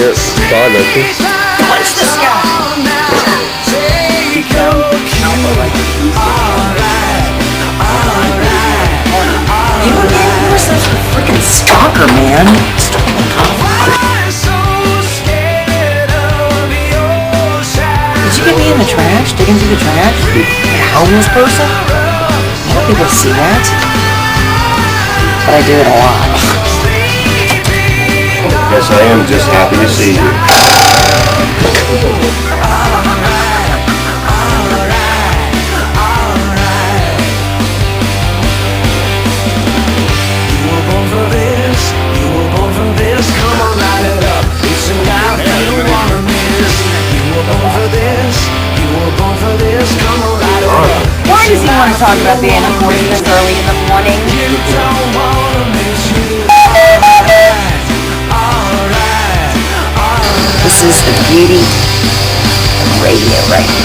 it sawdusty. What's this guy? You again? You were such a freaking stalker, man. Did you get me in the trash? Digging through the trash? Like a homeless person? I want people to see that. But I do it a lot. Yes, I am just happy to see you. Why does he want to talk about being important this early in the morning? This is the beauty of radio right now.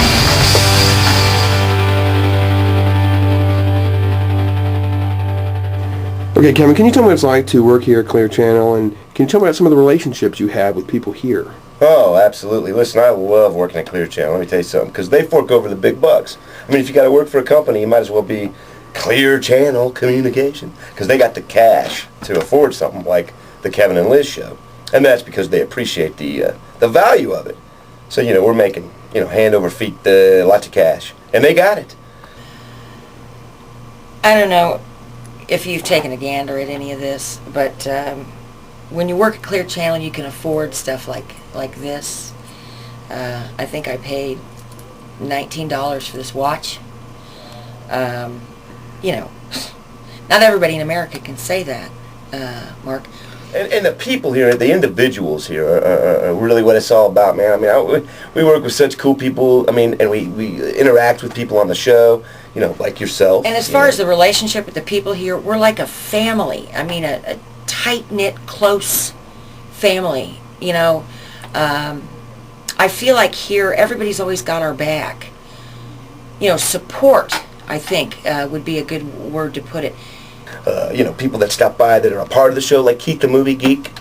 Okay, Kevin, can you tell me what it's like to work here at Clear Channel, and can you tell me about some of the relationships you have with people here? Oh, absolutely. Listen, I love working at Clear Channel. Let me tell you something, because they fork over the big bucks. I mean, if you got to work for a company, you might as well be Clear Channel Communication, because they got the cash to afford something like the Kevin and Liz show, and that's because they appreciate the value of it. So we're making hand over feet lots of cash, and they got it. I don't know if you've taken a gander at any of this, but when you work at Clear Channel, you can afford stuff like this. I think I paid $19 for this watch. Not everybody in America can say that, Mark. And the people here, the individuals here, are really what it's all about, man. I mean, we work with such cool people. I mean, and we interact with people on the show, like yourself. And as far as the relationship with the people here, we're like a family. I mean, a tight-knit, close family, I feel like here, everybody's always got our back. Support, I think, would be a good word to put it. People that stop by that are a part of the show, like Keith the Movie Geek.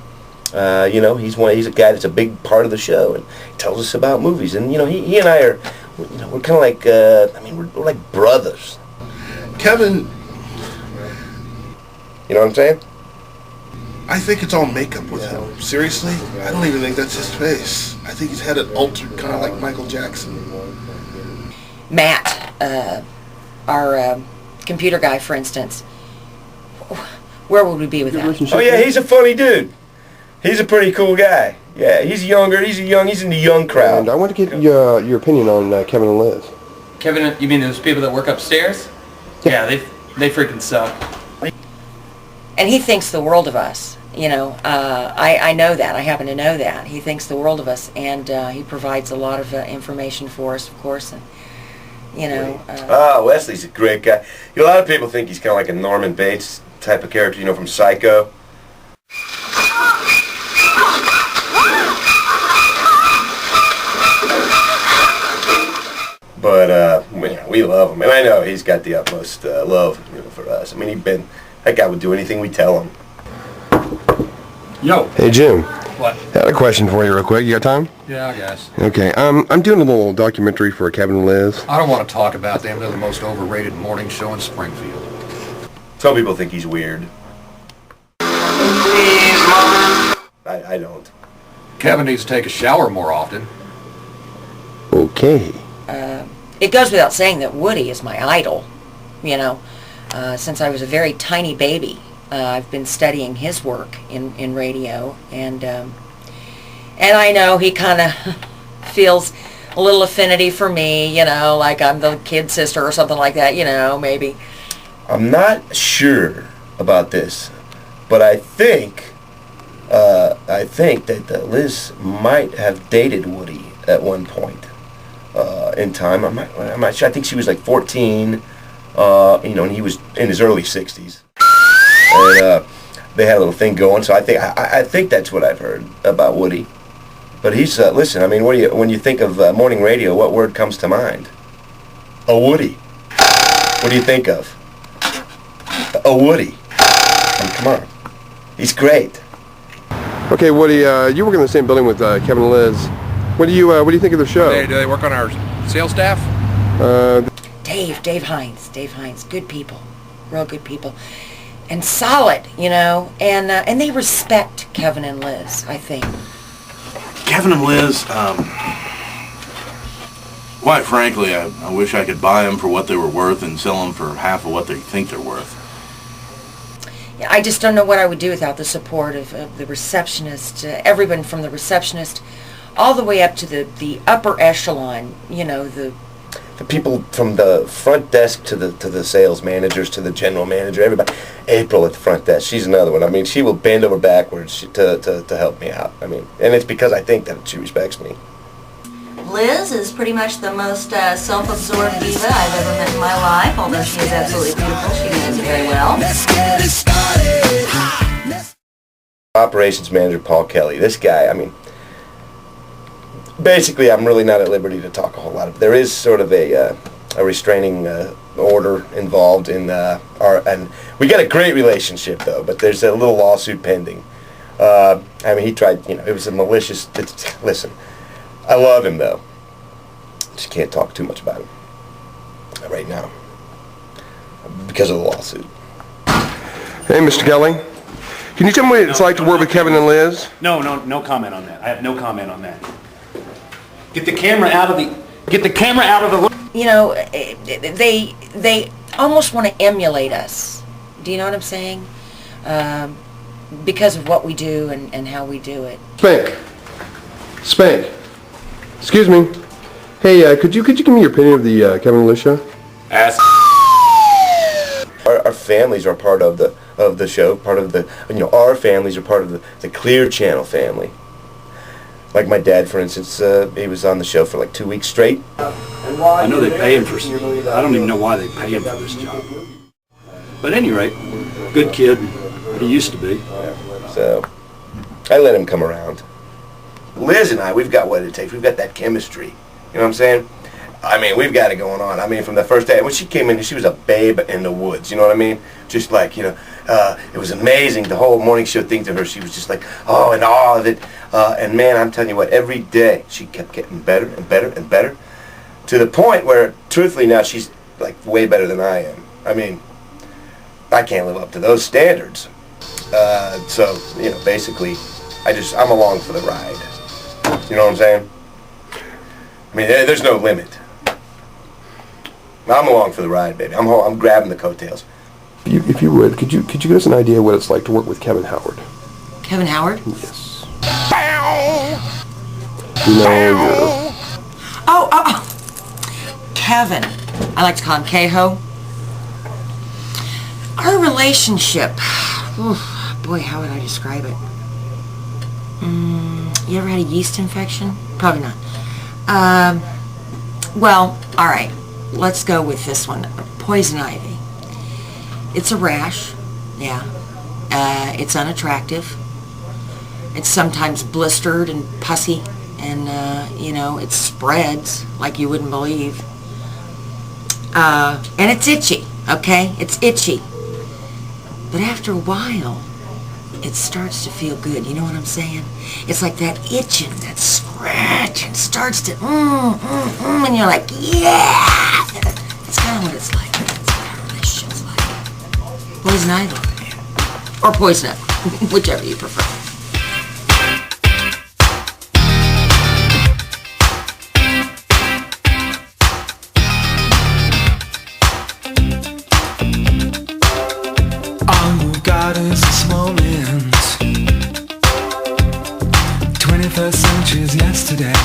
He's a guy that's a big part of the show, and he tells us about movies. And he and I are, we're kind of like, we're like brothers. Kevin, you know what I'm saying? I think it's all makeup with him. Seriously, I don't even think that's his face. I think he's had it altered, kind of like Michael Jackson. Matt, our computer guy, for instance. Where would we be with that? Oh yeah, he's a funny dude. He's a pretty cool guy. Yeah, he's younger. He's in the young crowd. And I want to get your opinion on Kevin and Liz. Kevin, you mean those people that work upstairs? Yeah, they freaking suck. And he thinks the world of us. I know that. I happen to know that. He thinks the world of us, and he provides a lot of information for us, of course. And Wesley's a great guy. A lot of people think he's kind of like a Norman Bates type of character, from Psycho. But we love him, and I know he's got the utmost love for us. I mean, that guy would do anything we tell him. Yo. Hey, Jim. What? I had a question for you real quick. You got time? Yeah, I guess. Okay. I'm doing a little documentary for Kevin and Liz. I don't want to talk about them. They're the most overrated morning show in Springfield. Some people think he's weird. I don't. Kevin needs to take a shower more often. Okay. It goes without saying that Woody is my idol. Since I was a very tiny baby, I've been studying his work in radio, and I know he kind of feels a little affinity for me, like I'm the kid sister or something like that, maybe. I'm not sure about this, but I think that Liz might have dated Woody at one point in time. I'm not sure. I think she was like 14, and he was in his early 60s, and they had a little thing going. So I think that's what I've heard about Woody. But he's listen. I mean, when you think of morning radio, what word comes to mind? A Woody. What do you think of? A Woody. I mean, come on. He's great. Okay, Woody, you work in the same building with Kevin and Liz. What do you think of the show? Do they work on our sales staff? Dave Hines, good people, real good people, and solid, you know, and they respect Kevin and Liz, I think. Kevin and Liz, quite frankly, I wish I could buy them for what they were worth and sell them for half of what they think they're worth. Yeah, I just don't know what I would do without the support of the receptionist, everyone from the receptionist all the way up to the upper echelon, you know, the people from the front desk to the sales managers to the general manager, everybody. April at the front desk, she's another one. I mean, she will bend over backwards to help me out. I mean, and it's because I think that she respects me. Liz is pretty much the most self-absorbed diva I've ever met in my life, although she is absolutely beautiful. She does it very well. Operations manager Paul Kelly, this guy, I mean, basically I'm really not at liberty to talk a whole lot. There is sort of a restraining order involved in and we got a great relationship though, but there's a little lawsuit pending. I mean, he tried, you know, it was a malicious, listen, I love him though. Just can't talk too much about him right now because of the lawsuit. Hey, Mr. Kelly, can you tell me what it's like to work with Kevin and Liz? No comment on that. I have no comment on that. Get the camera out of the room. you know, they almost want to emulate us. Do you know what I'm saying? Because of what we do and how we do it. Spank. Excuse me. Hey, could you give me your opinion of the Kevin and Liz show? Ask. Our families are part of the show, part of the, you know, our families are part of the Clear Channel family. Like my dad, for instance, he was on the show for like 2 weeks straight. I know they pay him for. I don't even know why they pay him for this job. But at any rate, good kid. He used to be. Yeah, so I let him come around. Liz and I, we've got what it takes. We've got that chemistry. You know what I'm saying? I mean, we've got it going on. I mean, from the first day, when she came in, she was a babe in the woods. You know what I mean? Just like, you know, it was amazing. The whole morning show thing to her, she was just like, oh, in awe of it. And man, I'm telling you what, every day she kept getting better and better and better, to the point where, truthfully, now she's like way better than I am. I mean, I can't live up to those standards. So, you know, basically, I'm along for the ride. You know what I'm saying? I mean, there's no limit. I'm along for the ride, baby. I'm grabbing the coattails. If you would, could you give us an idea what it's like to work with Kevin Howard? Kevin Howard? Yes. You know, Kevin. I like to call him K-Ho. Our relationship. Oof, boy, how would I describe it? You ever had a yeast infection? Probably not. Well, all right. Let's go with this one. Poison ivy. It's a rash. Yeah. It's unattractive. It's sometimes blistered and pussy. And, you know, it spreads like you wouldn't believe. And it's itchy, okay? It's itchy. But after a while, it starts to feel good. You know what I'm saying? It's like that itching, that scratching starts to, and you're like, yeah! That's kind of what it's like. That's what our relationship's like. Poison ivy. Or poison ivy, whichever you prefer. Is this moment 21st century's yesterday.